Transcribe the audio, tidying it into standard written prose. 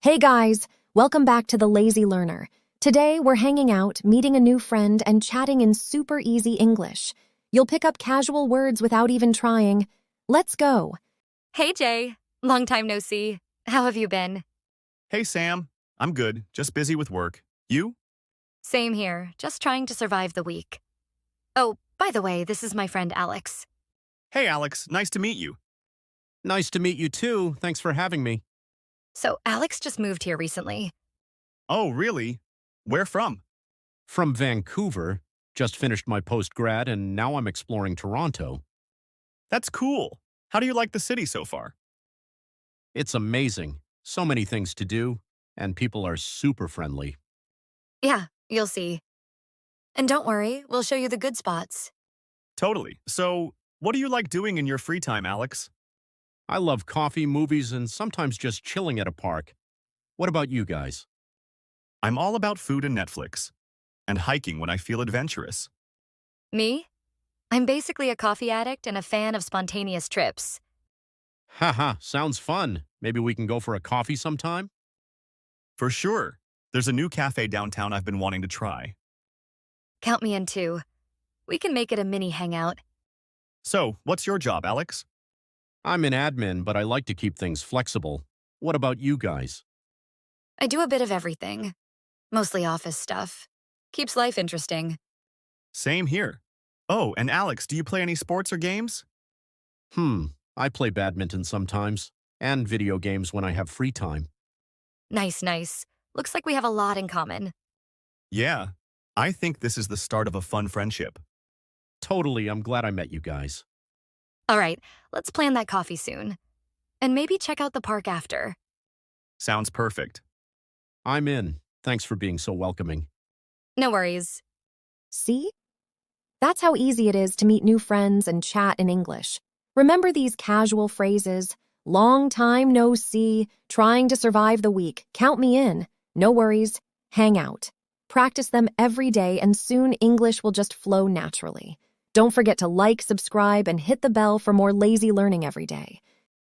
Hey guys, welcome back to The Lazy Learner. Today we're hanging out, meeting a new friend, and chatting in super easy English. You'll pick up casual words without even trying. Let's go. Hey, Jay. Long time no see. How have you been? Hey, Sam. I'm good, just busy with work. You? Same here, just trying to survive the week. Oh, by the way, this is my friend Alex. Hey, Alex. Nice to meet you. Nice to meet you too. Thanks for having me. So, Alex just moved here recently. Oh, really? Where from? From Vancouver. Just finished my post-grad and now I'm exploring Toronto. That's cool. How do you like the city so far? It's amazing. So many things to do, and people are super friendly. Yeah, you'll see. And don't worry, we'll show you the good spots. Totally. So, what do you like doing in your free time, Alex? I love coffee, movies, and sometimes just chilling at a park. What about you guys? I'm all about food and Netflix, and hiking when I feel adventurous. Me? I'm basically a coffee addict and a fan of spontaneous trips. Haha, sounds fun. Maybe we can go for a coffee sometime? For sure. There's a new cafe downtown I've been wanting to try. Count me in too. We can make it a mini hangout. So, what's your job, Alex? I'm in admin, but I like to keep things flexible. What about you guys? I do a bit of everything. Mostly office stuff. Keeps life interesting. Same here. Oh, and Alex, do you play any sports or games? I play badminton sometimes, and video games when I have free time. Nice. Looks like we have a lot in common. Yeah. I think this is the start of a fun friendship. Totally, I'm glad I met you guys. All right, let's plan that coffee soon. And maybe check out the park after. Sounds perfect. I'm in. Thanks for being so welcoming. No worries. See? That's how easy it is to meet new friends and chat in English. Remember these casual phrases: long time no see, trying to survive the week, count me in, no worries, hang out. Practice them every day and soon English will just flow naturally. Don't forget to like, subscribe, and hit the bell for more lazy learning every day.